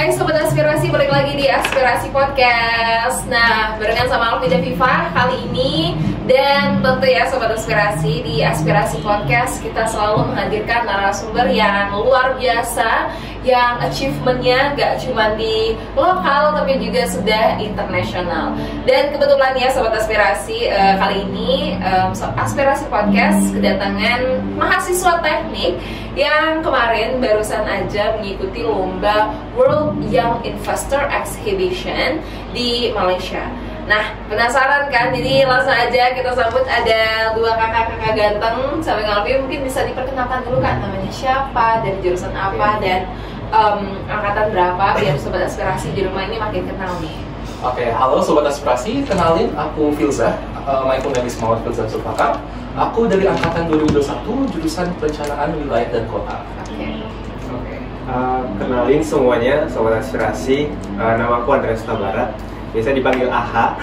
Hai Sobat Aspirasi, balik lagi di Aspirasi Podcast. Nah, barengan sama Alfi dan Viva kali ini. Dan tentu ya Sobat Aspirasi, di Aspirasi Podcast kita selalu menghadirkan narasumber yang luar biasa, yang achievementnya gak cuma di lokal tapi juga sudah internasional. Dan kebetulan ya Sobat Aspirasi, kali ini Aspirasi Podcast kedatangan mahasiswa teknik yang kemarin barusan aja mengikuti lomba World Young Investor Exhibition di Malaysia. Nah, penasaran kan? Jadi langsung aja kita sambut, ada dua kakak-kakak ganteng sama Alfi. Mungkin bisa diperkenalkan dulu kan, namanya siapa, dari jurusan apa, dan angkatan berapa, biar Sobat Aspirasi di rumah ini makin kenal nih. Oke, halo Sobat Aspirasi, kenalin aku Filza, my full name is Muhammad Filza Zulfakar. Aku dari angkatan 2021, jurusan perencanaan wilayah dan kota. Kenalin semuanya, Sobat Aspirasi, nama aku Andreas Tabarat, biasa dipanggil AHA.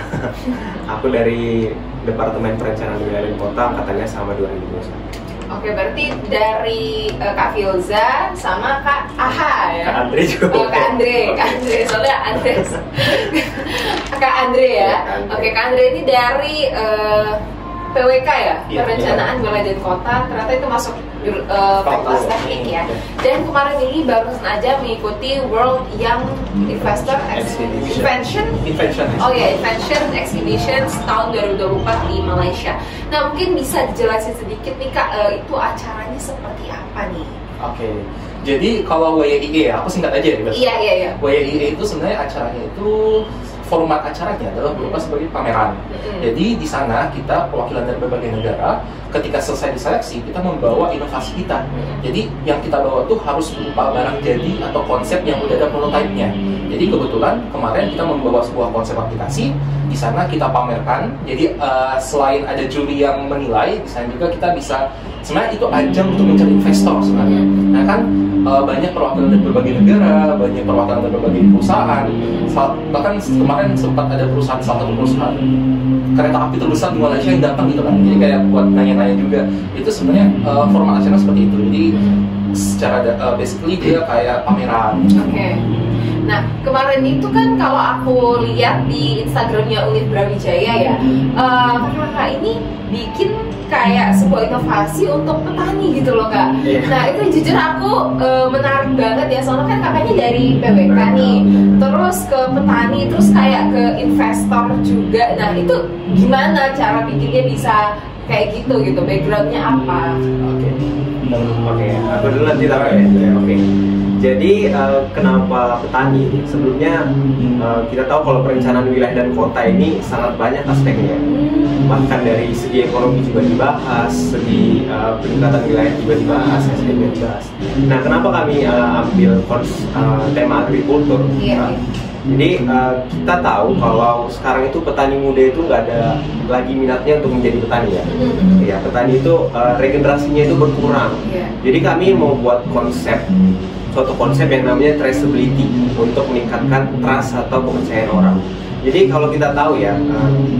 Aku dari Departemen Perencanaan Wilayah dan Kota, angkatannya sama 2021. Oke, berarti dari Kak Filza sama Kak AHA ya? Kak Andre juga. Oh, Kak Andre, soalnya Andres. Kak Andre ya? Oke, Kak Andre ini dari PWK ya? Perencanaan Wilayah dan Kota, ternyata itu masuk fakultas teknik ya. Dan kemarin ini baru saja mengikuti World Young Investor Exhibition. Invention Exhibition tahun 2024 di Malaysia. Nah, mungkin bisa dijelasin sedikit nih Kak, itu acaranya seperti apa nih? Oke, jadi kalau WYIE ya, aku singkat aja ya. Iya. WYIE itu sebenarnya acaranya itu format acaranya adalah berupa sebagai pameran. Jadi di sana kita perwakilan dari berbagai negara, ketika selesai diseleksi kita membawa inovasi kita. Jadi yang kita bawa tuh harus berupa barang jadi atau konsep yang udah ada prototipe-nya. Jadi kebetulan kemarin kita membawa sebuah konsep aplikasi, di sana kita pamerkan. Jadi selain ada juri yang menilai, di sana juga kita bisa, sebenarnya itu ajang untuk mencari investor sebenarnya. Nah kan banyak perwakilan dari berbagai negara, banyak perwakilan dari berbagai perusahaan. Bahkan kemarin sempat ada salah satu perusahaan kereta api terbesar di Malaysia yang datang gitu kan. Jadi kayak buat nanya-nanya juga. Itu sebenarnya format acaranya seperti itu. Jadi secara basically dia kayak pameran. Oke. Nah, kemarin itu kan kalau aku lihat di Instagramnya Univ Brawijaya ya, kakak ini bikin kayak sebuah inovasi untuk petani gitu loh Kak. Nah, itu jujur aku menarik banget ya, soalnya kan kakaknya dari PWK nih, terus ke petani, terus kayak ke investor juga. Nah, itu gimana cara bikinnya bisa kayak gitu, backgroundnya apa? Oke, aku dulu nanti tahu ya. Oke. Jadi kenapa petani? Sebelumnya kita tahu kalau perencanaan wilayah dan kota ini sangat banyak aspeknya. Bahkan dari segi ekonomi juga dibahas, segi peningkatan wilayah juga dibahas, SDM juga dibahas. Nah, kenapa kami ambil tema agrikultur? Jadi kita tahu kalau sekarang itu petani muda itu nggak ada lagi minatnya untuk menjadi petani ya. Ya, petani itu regenerasinya itu berkurang. Jadi kami mau buat suatu konsep yang namanya traceability untuk meningkatkan trust atau kepercayaan orang. Jadi kalau kita tahu ya,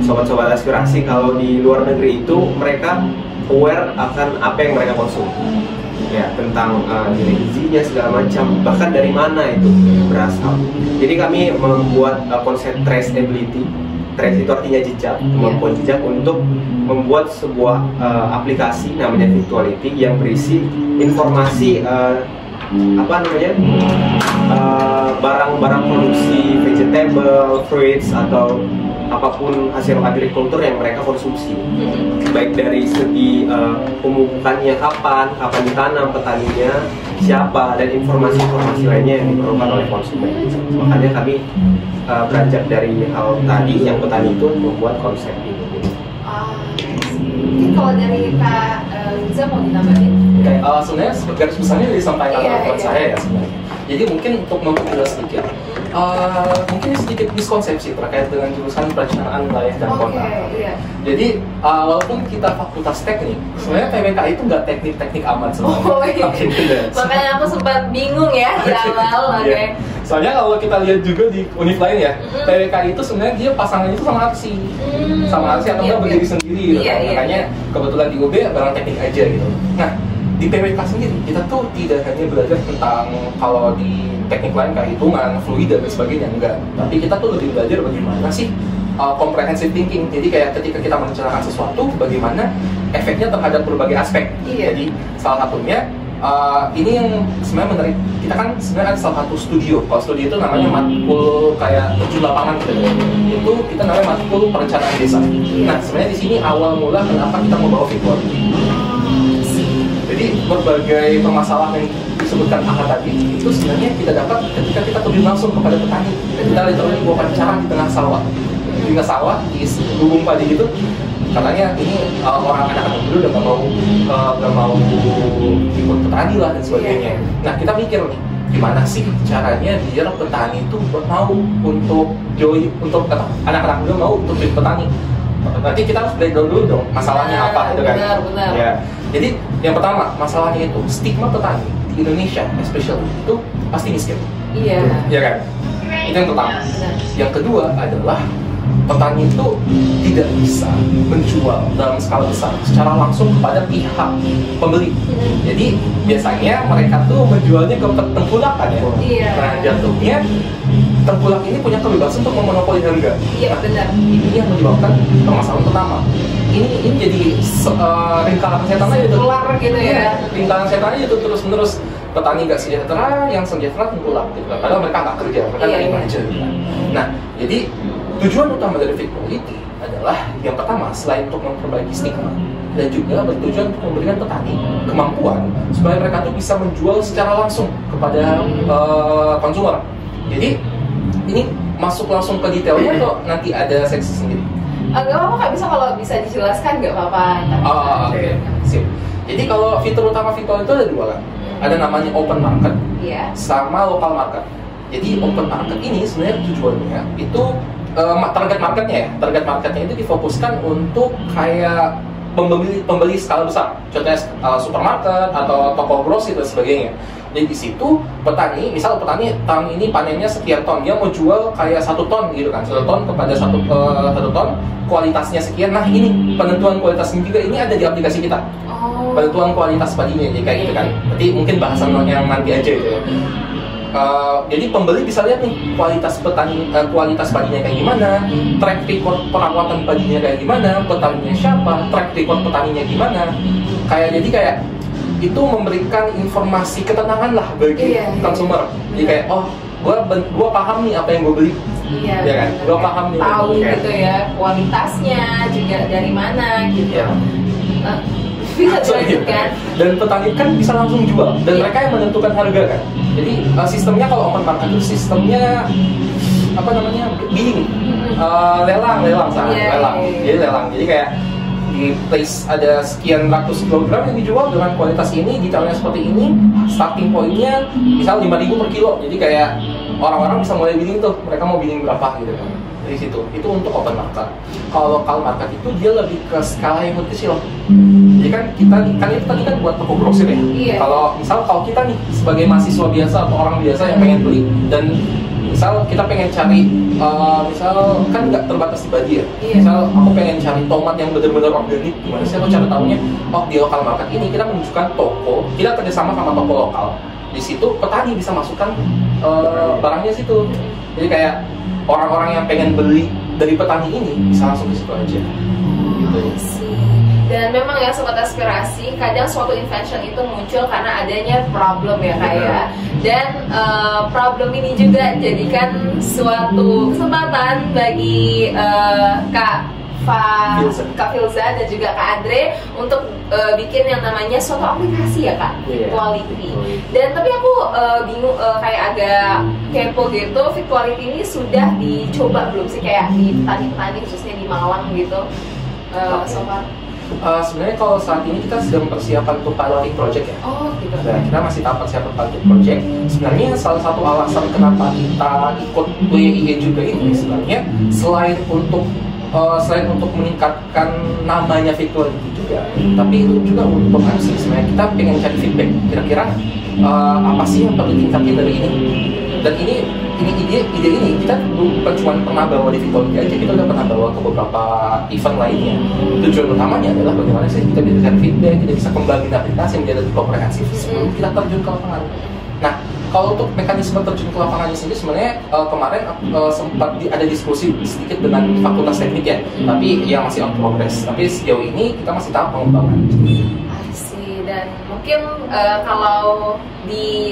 sobat-sobat aspirasi, kalau di luar negeri itu mereka aware akan apa yang mereka konsumsi, ya, tentang nilai gizinya segala macam, bahkan dari mana itu berasal. Jadi kami membuat konsep traceability. Trace itu artinya jejak, kemampuan jejak untuk membuat sebuah aplikasi namanya Virtuality yang berisi informasi barang-barang produksi vegetable, fruits atau apapun hasil agrikultur yang mereka konsumsi, baik dari segi pemupukannya kapan ditanam, petaninya siapa, dan informasi-informasi lainnya yang diperlukan oleh konsumen. Makanya kami beranjak dari hal tadi yang petani itu membuat konsep ini. Mungkin kalau dari Kak Liza mau ditambahin? Sebenarnya garis besarnya disampaikan oleh saya ya sebenarnya. Jadi mungkin untuk memperjelas sedikit, mungkin sedikit miskonsepsi terkait dengan jurusan perencanaan wilayah dan kota. Jadi walaupun kita fakultas teknik, sebenarnya PWK itu nggak teknik amat sebenarnya. Makanya aku sempat bingung ya di awal. Soalnya kalau kita lihat juga di univ lain ya, PWK itu sebenarnya dia pasangannya itu sama aksi, atau nggak berdiri sendiri gitu. Makanya kebetulan di UB barang teknik aja gitu. Nah, di PWK sendiri kita tuh tidak hanya belajar tentang kalau di teknik lain kayak hitungan, fluida dan sebagainya, enggak. Tapi kita tuh lebih belajar bagaimana sih comprehensive thinking. Jadi kayak ketika kita merencanakan sesuatu, bagaimana efeknya terhadap berbagai aspek. Jadi salah satunya ini yang sebenarnya menarik. Kita kan sebenarnya ada salah satu studio. Kalau studio itu namanya matkul kayak terjun lapangan gitu. Itu kita namanya matkul perencanaan desa. Nah sebenarnya di sini awal mula kenapa kita membawa fitur. Jadi berbagai permasalahan yang disebutkan AHA tadi itu sebenarnya kita dapat ketika kita terjun langsung kepada petani. Kita literally wawancara di tengah sawah, di lubung padi gitu. Katanya ini orang anak-anak dulu udah nggak mau ikut petani lah dan sebagainya. Nah kita mikir nih, gimana sih caranya biar petani itu mau untuk join, untuk anak-anak dulu mau untuk jadi petani. Nanti kita harus breakdown dulu dong masalahnya apa gitu kan. Benar. Ya. Jadi yang pertama masalahnya itu stigma petani di Indonesia especially itu pasti miskin. Iya. Iya kan? Itu yang pertama. Yang kedua adalah petani itu tidak bisa menjual dalam skala besar secara langsung kepada pihak pembeli. Jadi biasanya mereka tuh menjualnya ke tengkulak kan ya. Iya. Nah jatuhnya tengkulak ini punya kebebasan untuk memonopoli harga. Iya benar. Ini yang menyebabkan permasalahan pertama. Ini jadi lingkaran setannya itu. Keluar gitu ya. Lingkaran setannya itu terus-menerus. Petani nggak sejahtera, yang sejahtera tengkulak gitu. Padahal mereka nggak kerja, mereka terima aja. Nah jadi tujuan utama dari Fit Quality adalah yang pertama selain untuk memperbaiki stigma dan juga bertujuan untuk memberikan petani kemampuan supaya mereka tuh bisa menjual secara langsung kepada konsumer. Jadi ini masuk langsung ke detailnya atau nanti ada seksi sendiri? Gak apa-apa, bisa kalau bisa dijelaskan nggak apa-apa. Oke. Sip. Jadi kalau fitur utama Fit Quality itu ada dua kan? Ada namanya open market sama local market. Jadi open market ini sebenarnya tujuannya itu target marketnya itu difokuskan untuk kayak pembeli skala besar, contohnya supermarket atau toko grocery dan sebagainya. Jadi di situ petani, misal petani tahun ini panennya sekian ton, dia mau jual kayak 1 ton gitu kan, 1 ton kepada 1 ton, kualitasnya sekian. Nah ini penentuan kualitasnya juga ini ada di aplikasi kita. Penentuan kualitas padinya jadi kayak gitu kan. Berarti mungkin bahasan yang nanti aja gitu ya. Jadi pembeli bisa lihat nih kualitas padinya kayak gimana, track record perawatan padinya kayak gimana, petaninya siapa, track record petaninya gimana. Jadi kayak itu memberikan informasi ketenangan lah bagi konsumer. Jadi kayak gua paham nih apa yang gue beli. Iya kan? Gua paham nih. Tahu gitu ya kualitasnya juga dari mana gitu. Bisa dilanjutkan. Dan petani kan bisa langsung jual dan mereka yang menentukan harga kan. Jadi sistemnya kalau open market itu sistemnya apa namanya bidding, lelang. Jadi lelang. Jadi kayak di place ada sekian ratus kilogram yang dijual dengan kualitas ini, detailnya seperti ini, starting pointnya misal 5.000 per kilo. Jadi kayak orang-orang bisa mulai bidding tuh, mereka mau bidding berapa gitu kan. Dari situ, itu untuk open market. Kalau local market itu dia lebih ke skala yang lebih kecil. Jadi kan itu tadi kan buat toko grosir ya. Kalau kita nih sebagai mahasiswa biasa atau orang biasa yang pengen beli dan misal kita pengen cari, misal kan nggak terbatas di badi ya. Misal aku pengen cari tomat yang benar-benar organik, gimana sih aku cara tahunya? Di lokal market ini kita menunjukkan toko, kita kerjasama sama toko lokal. Di situ petani bisa masukkan barangnya situ. Jadi kayak orang-orang yang pengen beli dari petani ini bisa langsung ke situ aja. Gitu. Dan memang ya sobat aspirasi, kadang suatu invention itu muncul karena adanya problem ya kayak. Dan problem ini juga jadikan suatu kesempatan bagi Kak Filza dan juga Kak Andre untuk bikin yang namanya suatu aplikasi ya Kak, Fit Quality. Dan tapi aku bingung, kayak agak kepo gitu, Fit Quality ini sudah dicoba belum sih kayak di petani-petani khususnya di Malang gitu so far? Sebenarnya kalau saat ini kita sedang mempersiapkan untuk piloting project ya. Gitu. Nah, kita masih tahap persiapan piloting project. Sebenarnya salah satu alasan kenapa kita ikut WIE juga ini sebenarnya selain untuk meningkatkan namanya Fit Quality juga, tapi itu juga untuk sebenarnya kita pengen cari feedback kira-kira apa sih yang perlu ditingkatin dari ini. Dan ini ide ini kita bukan cuma pernah bawa di Victoria aja, kita udah pernah bawa ke beberapa event lainnya. Tujuan utamanya adalah bagaimana sih kita bisa feedback, kita bisa kembangin aplikasi menjadi lebih komprehensif sebelum kita terjun ke lapangan. Nah, kalau untuk mekanisme terjun ke lapangannya sendiri sebenarnya kemarin sempat ada diskusi sedikit dengan fakultas teknik ya, tapi ya masih on progress. Tapi sejauh ini kita masih tahap pengembangan. Dan mungkin kalau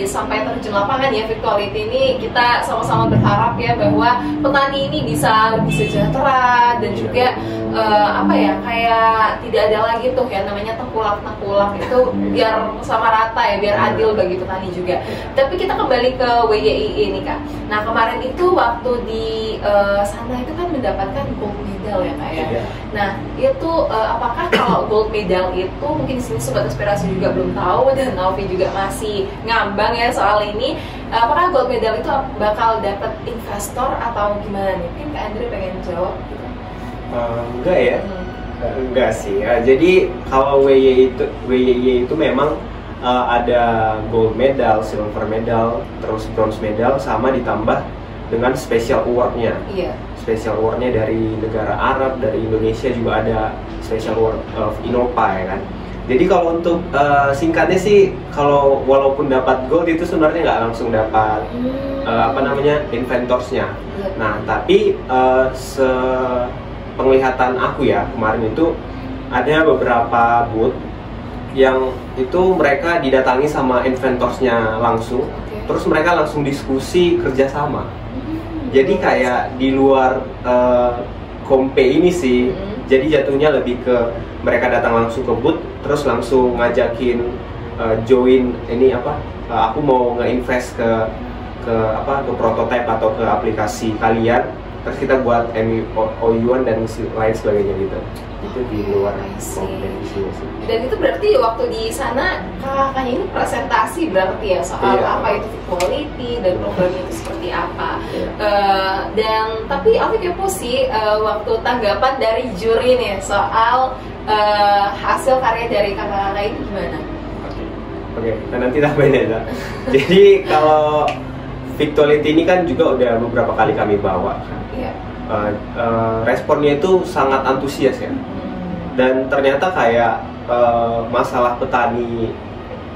sampai terjun lapangan ya Victuality ini, kita sama-sama berharap ya bahwa petani ini bisa lebih sejahtera dan juga kayak tidak ada lagi tuh ya namanya tengkulak itu, biar sama rata ya, biar adil bagi petani juga. Tapi kita kembali ke WYI ini Kak. Nah kemarin itu waktu di sana itu kan mendapatkan gold medal ya Kak ya. Nah itu apakah kalau gold medal itu mungkin di sini Sobat Inspirasi juga belum tahu, dan Alfi juga masih ngambang ya soal ini. Apakah gold medal itu bakal dapat investor atau gimana nih? Mungkin Kak Andre pengen jawab gitu. Enggak ya, enggak sih. Jadi kalau WYI itu memang ada gold medal, silver medal, terus bronze medal, sama ditambah dengan special award-nya. Iya. Special award-nya dari negara Arab, dari Indonesia juga ada special award of Innova ya kan. Jadi kalau untuk singkatnya sih, kalau walaupun dapat gold itu sebenarnya nggak langsung dapat inventors-nya. Nah tapi penglihatan aku ya kemarin itu ada beberapa booth yang itu mereka didatangi sama inventors-nya langsung, terus mereka langsung diskusi kerjasama. Jadi kayak di luar kompe ini sih, jadi jatuhnya lebih ke mereka datang langsung ke booth, terus langsung ngajakin join ini aku mau nge-invest ke prototype atau ke aplikasi kalian, terus kita buat MOU-an dan lain sebagainya gitu. Itu di luar kompetisi sih. Dan itu berarti waktu di sana kakaknya ini presentasi berarti ya soal apa itu Victuality dan programnya itu seperti apa. Dan tapi aku kepo sih waktu tanggapan dari juri nih soal hasil karya dari kakak-kakak ini gimana? Oke, nanti tambahin ya. Jadi kalau Victuality ini kan juga udah beberapa kali kami bawa kan. Responnya itu sangat antusias ya, dan ternyata kayak masalah petani,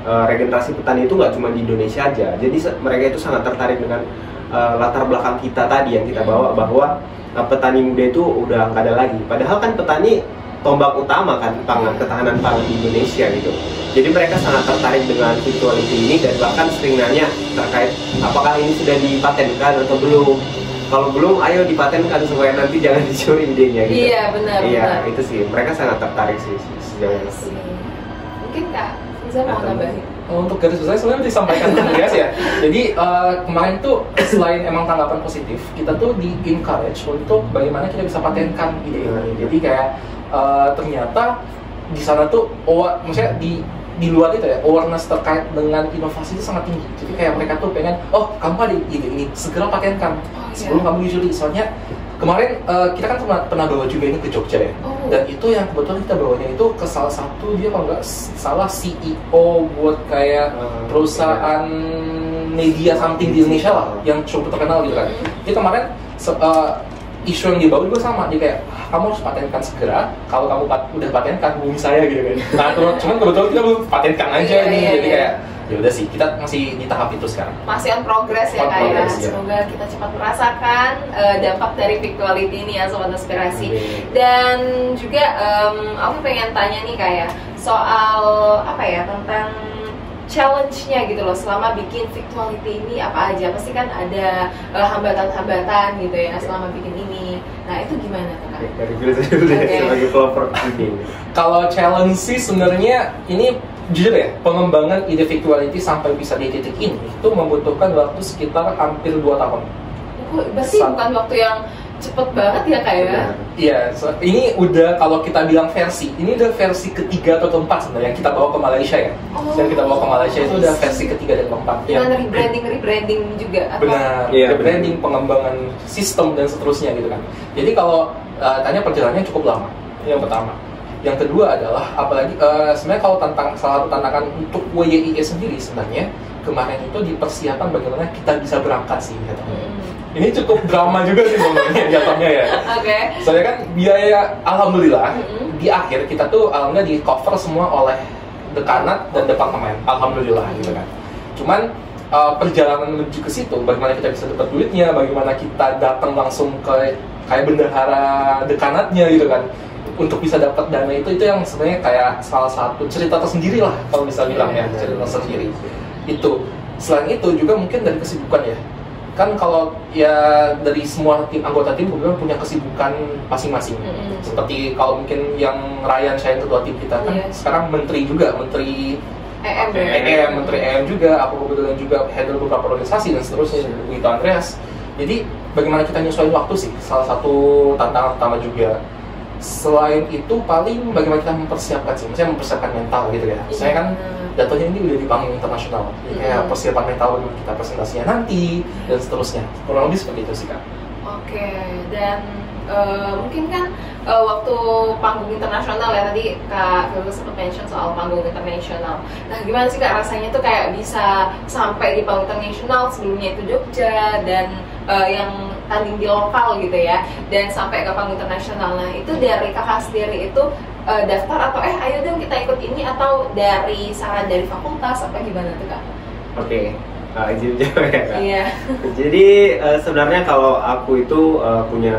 regenerasi petani itu nggak cuma di Indonesia aja. Jadi mereka itu sangat tertarik dengan latar belakang kita tadi yang kita bawa, bahwa petani muda itu udah nggak ada lagi. Padahal kan petani tombak utama kan ketahanan pangan di Indonesia gitu. Jadi mereka sangat tertarik dengan Victuality ini, dan bahkan sering nanya terkait apakah ini sudah dipatenkan atau belum. Kalau belum, ayo dipatenkan supaya nanti jangan dicuri idenya gitu. Iya benar. Iya itu sih, mereka sangat tertarik sih sejauh ini. Mungkin Kak Riza mau nambahin? Untuk garis besar sebenarnya disampaikan Andreas ya. Jadi kemarin tuh selain emang tanggapan positif, kita tuh di encourage untuk bagaimana kita bisa patenkan ide ini. Jadi kayak ternyata di sana tuh maksudnya di luar itu ya, awareness terkait dengan inovasi itu sangat tinggi. Jadi kayak mereka tuh pengen, kamu ada ide ini, segera patenkan sebelum kamu dijuri. Soalnya kemarin kita kan pernah bawa juga ini ke Jogja ya. Dan itu yang kebetulan kita bawanya itu ke salah satu, dia kalau nggak salah CEO buat kayak perusahaan media something di Indonesia lah, yang cukup terkenal gitu kan. Jadi kemarin isu yang dibawa juga sama, dia kayak kamu harus patenkan segera. Kalau kamu udah patenkan, hubungi saya gitu kan. Nah, cuman kebetulan kita belum patenkan aja nih, jadi kayak ya udah sih, kita masih di tahap itu sekarang. Masih on progress ya Kak ya. Semoga kita cepat merasakan dampak dari Victuality ini ya Sobat Inspirasi. Dan juga aku pengen tanya nih kayak soal tentang challenge-nya gitu loh selama bikin Victuality ini apa aja. Pasti kan ada hambatan-hambatan gitu ya selama bikin ini. Nah itu gimana Kak? Dari dulu sebagai developer ini. Kalau challenge sih sebenarnya ini jujur ya, pengembangan ide Victuality sampai bisa di titik ini itu membutuhkan waktu sekitar hampir 2 tahun. Berarti bukan waktu yang cepet banget ya Kak ya? Iya, ini udah kalau kita bilang ini udah versi ketiga atau keempat sebenarnya yang kita bawa ke Malaysia ya. Dan kita bawa ke Malaysia itu udah versi ketiga dan keempat. Dengan rebranding juga? Benar, rebranding, pengembangan sistem dan seterusnya gitu kan. Jadi kalau tanya perjalanannya cukup lama, yang pertama. Yang kedua adalah apalagi sebenarnya kalau salah satu tantangan untuk WYIE sendiri sebenarnya kemarin itu dipersiapkan bagaimana kita bisa berangkat sih katanya. Ini cukup drama juga sih sebenarnya jatuhnya ya. Oke. Soalnya kan biaya alhamdulillah di akhir kita tuh alhamdulillah di cover semua oleh dekanat dan departemen, alhamdulillah gitu kan. Cuman perjalanan menuju ke situ, bagaimana kita bisa dapat duitnya, bagaimana kita datang langsung ke kayak bendahara dekanatnya gitu kan, untuk bisa dapat dana itu yang sebenarnya kayak salah satu cerita tersendiri lah kalau bisa bilang ya, cerita tersendiri. Itu selain itu juga mungkin dari kesibukan ya. Kan kalau ya dari semua anggota tim kebetulan punya kesibukan masing-masing. Seperti kalau mungkin yang Ryan, saya ketua tim kita kan sekarang menteri juga, menteri menteri EM juga, aku kebetulan juga handle beberapa organisasi dan seterusnya, begitu Andreas. Jadi bagaimana kita nyesuaiin waktu sih salah satu tantangan utama juga. Selain itu paling bagaimana kita mempersiapkan sih, misalnya mempersiapkan mental gitu ya. Saya kan jatuhnya ini udah di panggung internasional, jadi kayak persiapan mental bagaimana kita presentasinya nanti dan seterusnya. Kurang lebih seperti itu sih Kak. Oke, dan mungkin kan waktu panggung internasional ya, tadi Kak Firdaus sempat mention soal panggung internasional. Nah gimana sih Kak rasanya tuh kayak bisa sampai di panggung internasional, sebelumnya itu Jogja dan yang tanding di lokal gitu ya, dan sampai ke panggung internasional. Nah itu dari Kakak sendiri itu daftar atau ayo dong kita ikut ini, atau dari saran dari fakultas apa gimana tuh Kak? Oke. Izin jawab ya Kak? Iya. Jadi sebenarnya kalau aku itu punya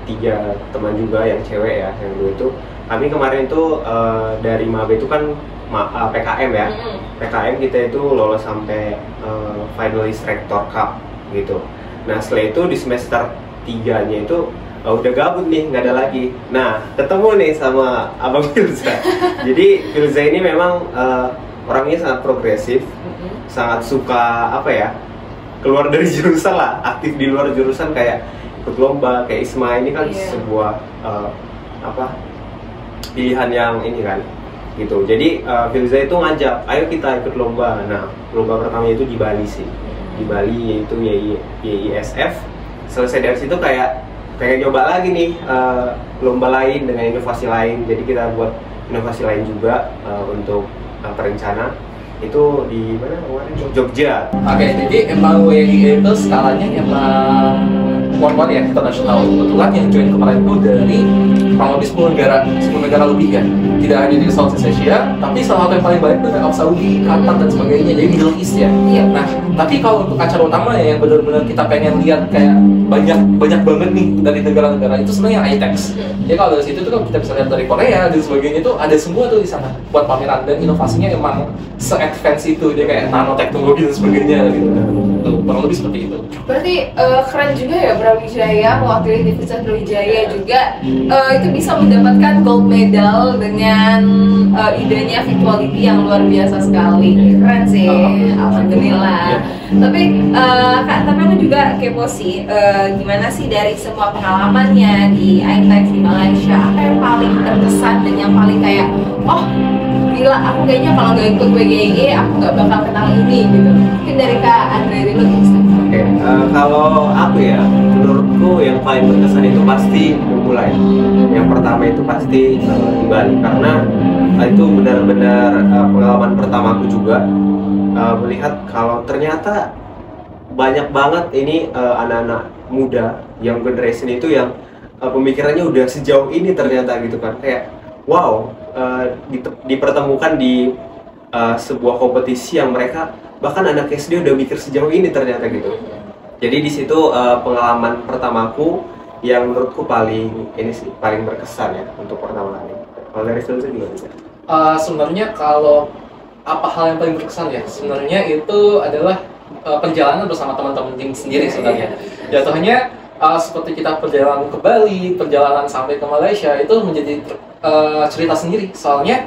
3 teman juga yang cewek ya, yang dua itu kami kemarin itu dari maba itu kan PKM ya. PKM kita itu lolos sampai finalist Rector Cup gitu. Nah setelah itu di semester 3-nya itu udah gabut nih, nggak ada lagi. Nah ketemu nih sama Abang Firza. Jadi Firza ini memang orangnya sangat progresif, sangat suka apa ya, keluar dari jurusan lah, aktif di luar jurusan, kayak ikut lomba, kayak Isma ini kan sebuah pilihan yang ini kan gitu. Jadi Firza itu ngajak, ayo kita ikut lomba. Nah lomba pertama itu di Bali sih, di Bali, yaitu YISF. Selesai dari situ kayak pengen coba lagi nih lomba lain dengan inovasi lain. Jadi kita buat inovasi lain juga untuk perencana itu di mana kemarin? Jogja. Oke, jadi emang WYIE itu skalanya emang one ya, internasional. Kebetulan yang join kemarin itu dari kurang lebih 10 negara lebih ya. Tidak hanya di Southeast Asia, tapi salah satu yang paling banyak itu Arab Saudi, Qatar dan sebagainya. Jadi Middle East ya. Nah, tapi kalau untuk acara utama ya yang benar-benar kita pengen lihat kayak banyak banget nih dari negara-negara itu sebenarnya ITEX. Jadi kalau dari situ tuh kita bisa lihat dari Korea dan sebagainya, itu ada semua tuh di sana buat pameran, dan inovasinya emang se-advance itu, dia kayak nanoteknologi dan sebagainya gitu. Tuh, kurang lebih seperti itu. Berarti keren juga ya Brawijaya, mewakili Universitas Brawijaya juga itu bisa mendapatkan gold medal dengan idenya virtuality yang luar biasa sekali. Keren sih, alhamdulillah. Tapi Kak, tapi aku juga kepo sih, gimana sih dari semua pengalamannya di ITEX di Malaysia, apa yang paling berkesan dan yang paling kayak, oh gila, aku kayaknya kalau nggak ikut WYIE aku nggak bakal kenal ini gitu. Mungkin dari Kak Andre dulu bisa. Oke, kalau aku ya, menurutku yang paling berkesan itu pasti memulai. Yang pertama itu pasti di Bali, karena itu benar-benar pengalaman pertamaku juga, melihat kalau ternyata banyak banget ini anak-anak muda yang generation itu yang pemikirannya udah sejauh ini ternyata gitu kan, kayak wow, dipertemukan di sebuah kompetisi yang mereka bahkan anak SD udah mikir sejauh ini ternyata gitu. Jadi di situ pengalaman pertamaku yang menurutku paling berkesan ya untuk pertama kali. Kalau dari itu juga bisa. Sebenarnya kalau apa hal yang paling berkesan ya, sebenarnya itu adalah perjalanan bersama teman-teman tim sendiri sebenarnya. Jatuhnya seperti kita perjalanan ke Bali, perjalanan sampai ke Malaysia itu menjadi cerita sendiri. Soalnya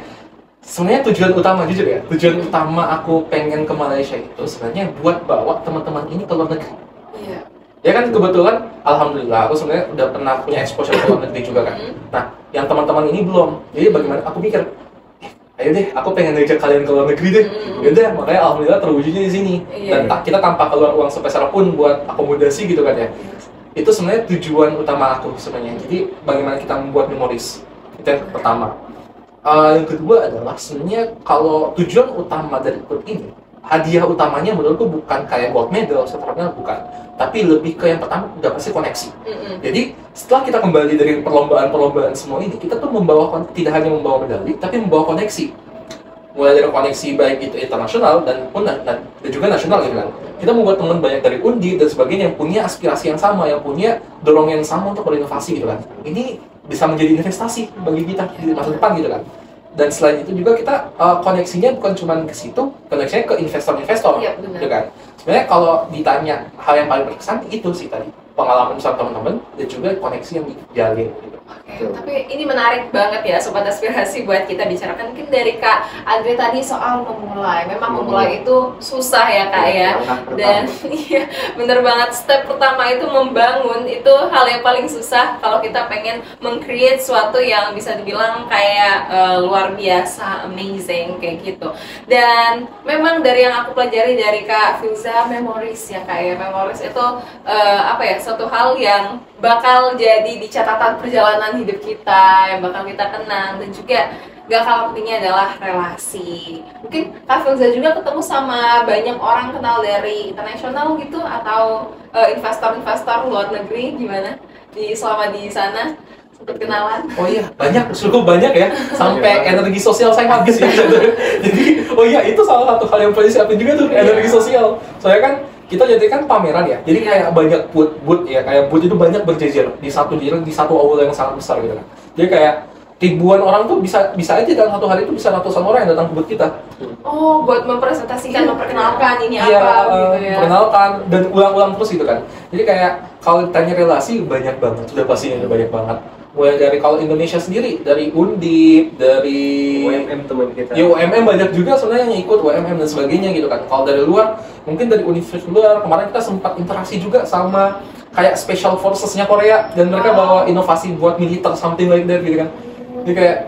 sebenarnya tujuan utama, jujur ya, tujuan utama aku pengen ke Malaysia itu sebenarnya buat bawa teman-teman ini ke luar negeri. Iya. Ya kan kebetulan, alhamdulillah aku sebenarnya udah pernah punya exposure ke luar negeri juga kan. Nah, yang teman-teman ini belum. Jadi bagaimana aku pikir, ayo deh, aku pengen ngajak kalian ke luar negeri deh. Yaudah, makanya alhamdulillah terwujudnya di sini. Dan kita tanpa keluar uang sepeser pun buat akomodasi gitu kan ya. Itu sebenarnya tujuan utama aku sebenarnya. Jadi bagaimana kita membuat memoris, itu yang pertama. Yang kedua adalah sebenarnya kalau tujuan utama dari ikut ini, hadiah utamanya menurutku bukan kayak gold medal, silver medal, bukan. Tapi lebih ke yang pertama udah pasti koneksi. Jadi setelah kita kembali dari perlombaan-perlombaan semua ini, kita tuh tidak hanya membawa medali, tapi membawa koneksi. Mulai dari koneksi baik itu internasional dan juga nasional gitu kan. Kita membuat teman banyak dari Undi dan sebagainya yang punya aspirasi yang sama, yang punya dorongan yang sama untuk berinovasi gitu kan. Ini bisa menjadi investasi bagi kita di masa depan gitu kan. Dan selain itu juga kita koneksinya bukan cuma ke situ, koneksinya ke investor-investor, gitu kan. Sebenarnya kalau ditanya hal yang paling berkesan itu sih tadi pengalaman sama teman-teman dan juga koneksi yang dijalin. Gitu. Tapi ini menarik banget ya Sobat Aspirasi buat kita bicarakan. Mungkin dari Kak Andre tadi soal memulai. Memang memulai itu susah ya Kak ya. Dan iya bener banget, step pertama itu membangun itu hal yang paling susah kalau kita pengen meng-create sesuatu yang bisa dibilang kayak luar biasa, amazing kayak gitu. Dan memang dari yang aku pelajari dari Kak Filza, memories ya Kak ya. Memories itu suatu hal yang bakal jadi di catatan perjalanan hidup kita, yang bakal kita kenang. Dan juga gak kalah pentingnya adalah relasi. Mungkin Kak Filza juga ketemu sama banyak orang kenal dari internasional gitu, atau investor-investor luar negeri, gimana selama di sana sempat kenalan? Oh iya, cukup banyak ya, sampai energi sosial saya habis ya. Jadi itu salah satu hal yang perlu disiapin juga tuh, energi sosial. Soalnya kan kita jadikan pameran ya, jadi kayak banyak booth ya, kayak booth itu banyak berjejer di satu aula yang sangat besar gitu kan. Jadi kayak ribuan orang tuh bisa aja dalam satu hari itu bisa ratusan orang yang datang ke booth kita. Oh, buat mempresentasikan, memperkenalkan ini apa gitu ya. Memperkenalkan dan ulang-ulang terus gitu kan. Jadi kayak kalau ditanya relasi banyak banget, sudah pastinya banyak banget. Mulai dari kalau Indonesia sendiri, dari Undip, dari UMM teman kita. Ya UMM banyak juga sebenarnya yang ikut UMM dan sebagainya gitu kan. Kalau dari luar, mungkin dari universitas luar, kemarin kita sempat interaksi juga sama kayak Special Forces-nya Korea dan mereka bawa inovasi buat militer something like that gitu kan. Jadi kayak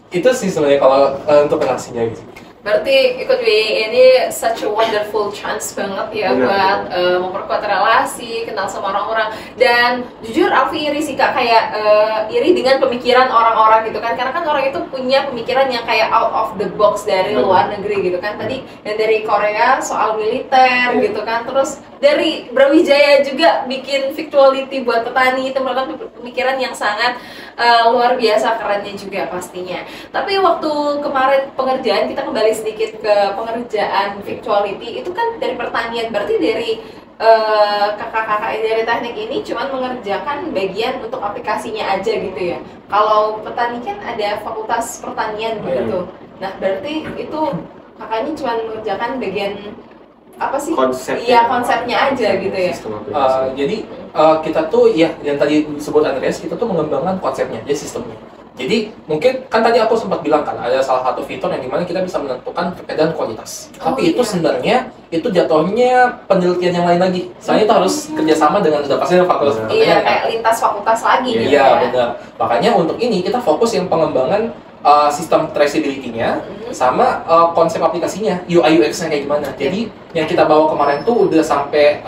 itu sih sebenarnya kalau untuk relasinya gitu. Berarti ikut WI ini such a wonderful chance banget ya buat memperkuat relasi, kenal sama orang-orang. Dan jujur Alfi iri sih Kak, kayak iri dengan pemikiran orang-orang gitu kan. Karena kan orang itu punya pemikiran yang kayak out of the box dari luar negeri gitu kan. Tadi yang dari Korea soal militer gitu kan. Terus dari Brawijaya juga bikin virtuality buat petani, itu merupakan pemikiran yang sangat luar biasa kerennya juga pastinya. Tapi waktu kemarin pengerjaan, kita kembali sedikit ke pengerjaan virtuality, itu kan dari pertanian, berarti dari kakak-kakak dari teknik ini cuman mengerjakan bagian untuk aplikasinya aja gitu ya. Kalau petani kan ada fakultas pertanian gitu. Nah berarti itu kakaknya cuman mengerjakan bagian apa sih? Konsepnya aja gitu ya. Jadi kita tuh ya yang tadi disebut Andreas, kita tuh mengembangkan konsepnya, ya sistemnya. Jadi mungkin kan tadi aku sempat bilang kan ada salah satu fitur yang dimana kita bisa menentukan perbedaan kualitas. Tapi itu sebenarnya itu jatuhnya penelitian yang lain lagi. Soalnya itu harus kerjasama dengan pastinya fakultas. Iya, kayak lintas fakultas lagi gitu ya. Iya benar. Makanya untuk ini kita fokus yang pengembangan sistem traceability-nya sama konsep aplikasinya, UI UX-nya kayak gimana. Jadi yang kita bawa kemarin tuh udah sampai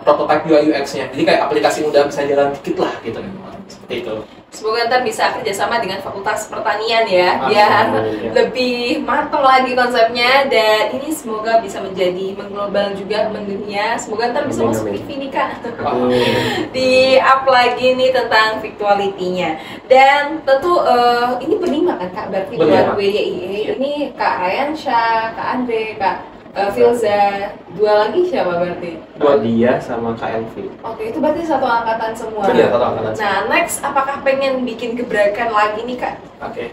prototype UI UX-nya. Jadi kayak aplikasi udah bisa jalan dikit lah gitu. Seperti itu. Semoga ntar bisa kerjasama dengan Fakultas Pertanian ya, biar lebih matang lagi konsepnya. Dan ini semoga bisa menjadi mengglobal juga, mendunia. Semoga ntar bisa masuk TV nih Kak. Di up lagi nih tentang virtuality-nya. Dan tentu ini berlima kan Kak, berarti buat WYI. Ini Kak Ryansyah, Kak Andre, Kak Filza, dua lagi siapa berarti? Dua dia sama Kak Elvi. Oke, itu berarti satu angkatan semua. Iya, satu angkatan. Nah, next apakah pengen bikin gebrakan lagi nih Kak? Oke.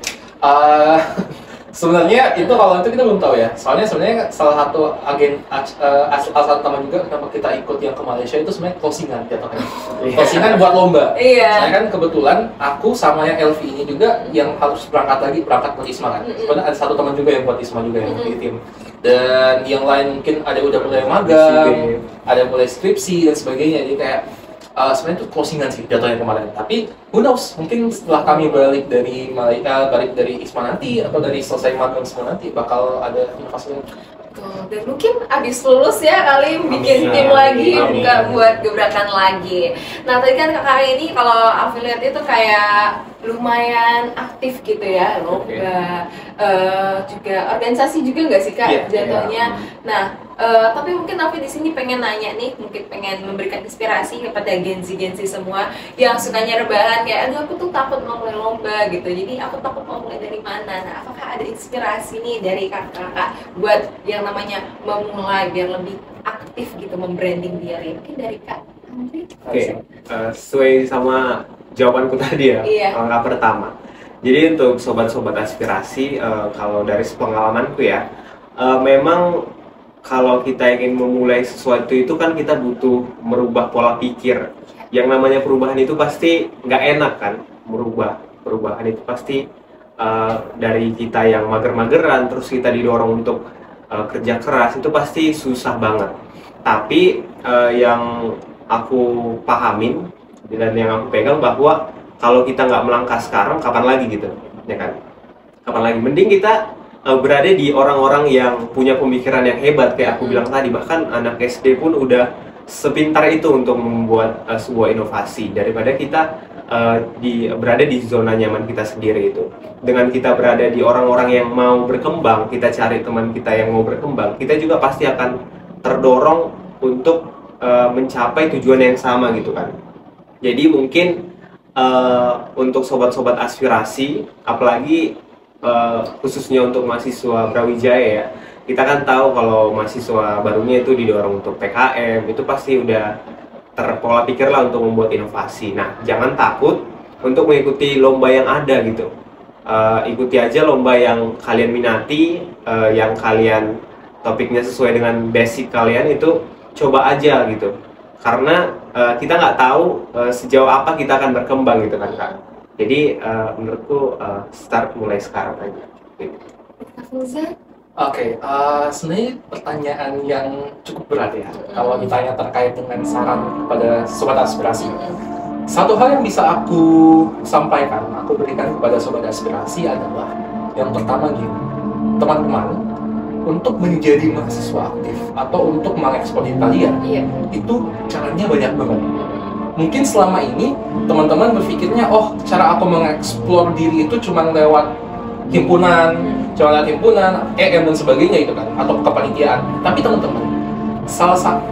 Sebenarnya itu kalau itu kita belum tahu ya. Soalnya sebenarnya salah satu asal utama juga kenapa kita ikut yang ke Malaysia itu sebenarnya closingan jatuhnya. Closingan buat lomba. Iya. Saya kan kebetulan aku sama yang Elvi ini juga yang harus berangkat buat ISMA kan. Sebenarnya ada satu teman juga yang buat ISMA juga yang di tim. Dan yang lain mungkin ada udah mulai magang, ada mulai skripsi dan sebagainya. Jadi kayak sebenarnya itu closingan sih jatuhnya kemarin. Tapi who knows, mungkin setelah kami balik dari ISMA nanti atau dari selesai magang semua nanti bakal ada inovasi. Betul. Dan mungkin abis lulus ya kali bikin tim lagi, buka buat gebrakan lagi. Nah tadi kan kakak ini kalau affiliate itu kayak lumayan aktif gitu ya, lomba, juga organisasi juga nggak sih kak jatuhnya. Nah tapi mungkin Afi di sini pengen nanya nih, mungkin pengen memberikan inspirasi kepada Gen Z semua yang sukanya rebahan kayak, aduh aku tuh takut mau mulai lomba gitu, jadi aku takut mau mulai dari mana. Nah apakah ada inspirasi nih dari kakak buat yang namanya memulai biar lebih aktif gitu membranding diri? Mungkin dari kak Andri. Sesuai sama jawabanku tadi ya, langkah pertama. Jadi untuk sobat-sobat aspirasi, kalau dari pengalamanku ya, memang kalau kita ingin memulai sesuatu itu kan kita butuh merubah pola pikir. Yang namanya perubahan itu pasti nggak enak kan, perubahan itu pasti dari kita yang mager-mageran, terus kita didorong untuk kerja keras, itu pasti susah banget. Tapi yang aku pahamin dan yang aku pegang bahwa kalau kita nggak melangkah sekarang, kapan lagi gitu, ya kan? Kapan lagi? Mending kita berada di orang-orang yang punya pemikiran yang hebat kayak aku bilang tadi. Bahkan anak SD pun udah sepintar itu untuk membuat sebuah inovasi, daripada kita berada di zona nyaman kita sendiri itu. Dengan kita berada di orang-orang yang mau berkembang, kita cari teman kita yang mau berkembang, kita juga pasti akan terdorong untuk mencapai tujuan yang sama gitu kan. Jadi mungkin untuk sobat-sobat aspirasi, apalagi khususnya untuk mahasiswa Brawijaya ya, kita kan tahu kalau mahasiswa barunya itu didorong untuk PKM, itu pasti udah terpola pikir lah untuk membuat inovasi. Nah jangan takut untuk mengikuti lomba yang ada gitu. Ikuti aja lomba yang kalian minati, yang kalian topiknya sesuai dengan basic kalian, itu coba aja gitu. Karena kita nggak tahu sejauh apa kita akan berkembang gitu kan kak. Jadi menurutku start mulai sekarang aja. Oke, sebenarnya pertanyaan yang cukup berat ya. Kalau ditanya terkait dengan saran kepada sobat aspirasi, satu hal yang bisa aku sampaikan, aku berikan kepada sobat aspirasi adalah yang pertama gini, teman-teman, untuk menjadi mahasiswa aktif atau untuk mengeksplor diri kalian, itu caranya banyak banget. Mungkin selama ini teman-teman berpikirnya, oh cara aku mengeksplor diri itu cuma lewat himpunan, EM dan sebagainya itu kan, atau kepanitiaan. Tapi teman-teman, salah satu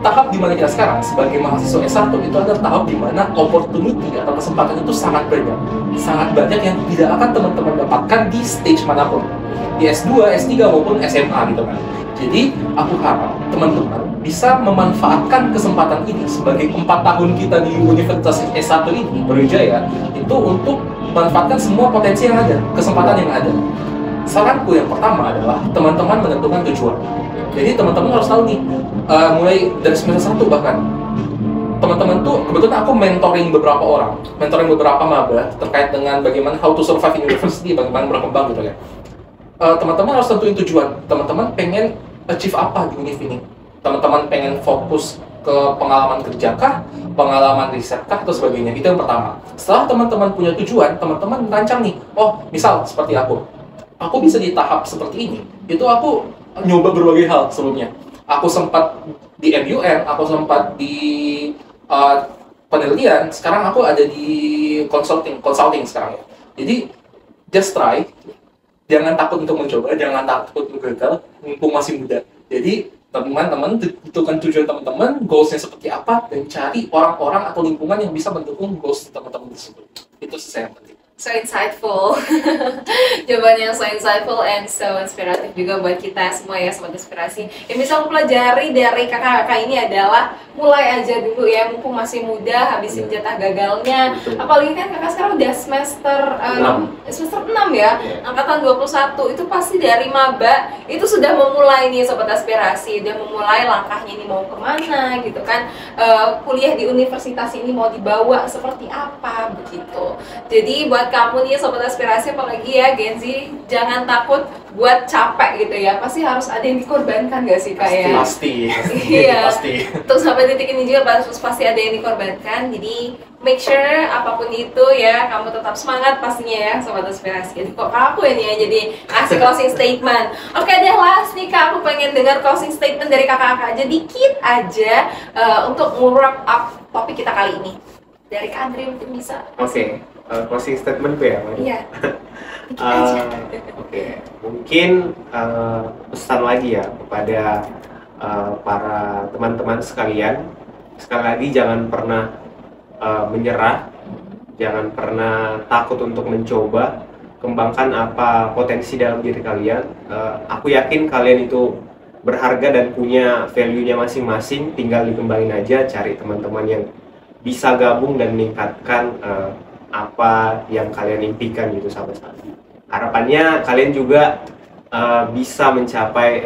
tahap di mana kita sekarang sebagai mahasiswa S1 itu adalah tahap di mana opportunity atau kesempatan itu sangat banyak yang tidak akan teman-teman dapatkan di stage manapun, di S2, S3 maupun SMA gitu kan. Jadi aku harap teman-teman bisa memanfaatkan kesempatan ini sebagai 4 tahun kita di Universitas S1 ini, Brawijaya, itu untuk manfaatkan semua potensi yang ada, kesempatan yang ada. Saranku yang pertama adalah teman-teman menentukan tujuan. Jadi teman-teman harus tahu nih, mulai dari semester 1 bahkan, teman-teman tuh, kebetulan aku mentoring beberapa maba terkait dengan bagaimana how to survive in university, bagaimana berkembang gitu ya. Teman-teman harus tentuin tujuan. Teman-teman pengen achieve apa di univ ini? Teman-teman pengen fokus ke pengalaman kerja kah, pengalaman riset kah, atau sebagainya. Itu yang pertama. Setelah teman-teman punya tujuan, teman-teman merancang nih, oh misal seperti aku bisa di tahap seperti ini. Itu aku nyoba berbagai hal sebelumnya. Aku sempat di MUN, aku sempat di penelitian, sekarang aku ada di consulting sekarang ya. Jadi just try. Jangan takut untuk mencoba, jangan takut untuk gagal, mumpung masih muda. Jadi teman-teman tentukan tujuan teman-teman, goalsnya seperti apa, dan cari orang-orang atau lingkungan yang bisa mendukung goals teman-teman tersebut. Itu yang penting. So insightful. Jawabannya so insightful and so inspiratif juga buat kita semua ya, sobat inspirasi. Yang bisa aku pelajari dari kakak-kakak ini adalah mulai aja dulu ya, mumpung masih muda, habisin jatah gagalnya. Apalagi kan kakak sekarang udah semester 6 ya, angkatan 21. Itu pasti dari maba itu sudah memulai nih sobat aspirasi, udah memulai langkahnya ini mau kemana gitu kan. Kuliah di universitas ini mau dibawa seperti apa begitu. Jadi buat kamu nih sobat aspirasi, apalagi ya Gen Z, jangan takut buat capek gitu ya, pasti harus ada yang dikorbankan gak sih kak pasti iya pasti. Terus sampai titik ini juga pasti ada yang dikorbankan. Jadi make sure apapun itu ya kamu tetap semangat pastinya ya Sobat Aspirasi. Jadi kok aku ini ya jadi kasih closing statement. Oke deh, last nih Kak, aku pengen dengar closing statement dari kakak-kakak aja dikit aja untuk nge-wrap up topik kita kali ini. Dari Kak Andri mungkin bisa. Oke, closing statement gue ya. Iya. Dikit aja. Oke, mungkin pesan lagi ya kepada para teman-teman sekalian. Sekali lagi jangan pernah menyerah, jangan pernah takut untuk mencoba, kembangkan apa potensi dalam diri kalian. Aku yakin kalian itu berharga dan punya value-nya masing-masing, tinggal dikembangin aja, cari teman-teman yang bisa gabung dan meningkatkan apa yang kalian impikan gitu sampai saat ini. Harapannya kalian juga bisa mencapai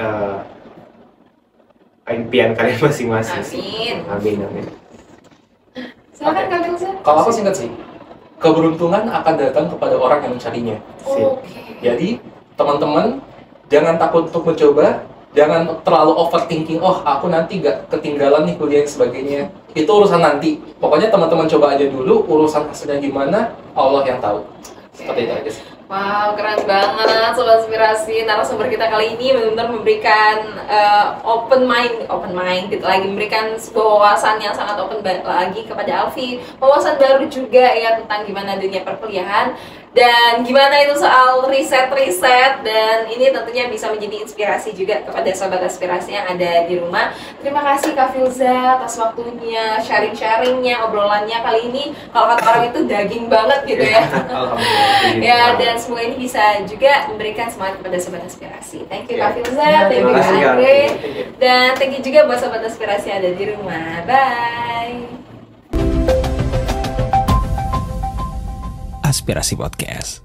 impian kalian masing-masing. Amin. Amin. Silakan Kak Filza. Kalau aku singkat sih, keberuntungan akan datang kepada orang yang mencarinya. Oke. Jadi teman-teman jangan takut untuk mencoba, jangan terlalu overthinking. Oh, aku nanti gak ketinggalan nih kuliah dan sebagainya. Itu urusan nanti. Pokoknya teman-teman coba aja dulu. Urusan hasilnya gimana, Allah yang tahu. Seperti itu aja sih. Wow, keren banget Sobat Aspirasi. Narasumber kita kali ini benar-benar memberikan open mind gitu lagi, memberikan sebuah wawasan yang sangat open lagi kepada Alfi, wawasan baru juga ya tentang gimana dunia perkuliahan dan gimana itu soal riset, dan ini tentunya bisa menjadi inspirasi juga kepada Sobat Aspirasi yang ada di rumah. Terima kasih Kak Filza atas waktunya, sharing-sharingnya, obrolannya kali ini. Kalau kata orang itu daging banget gitu ya. Ya, dan semoga ini bisa juga memberikan semangat kepada Sobat Aspirasi. Thank you Kak Filza, thank you Kak Andre, dan thank you juga buat Sobat Aspirasi yang ada di rumah. Bye. Aspirasi Podcast.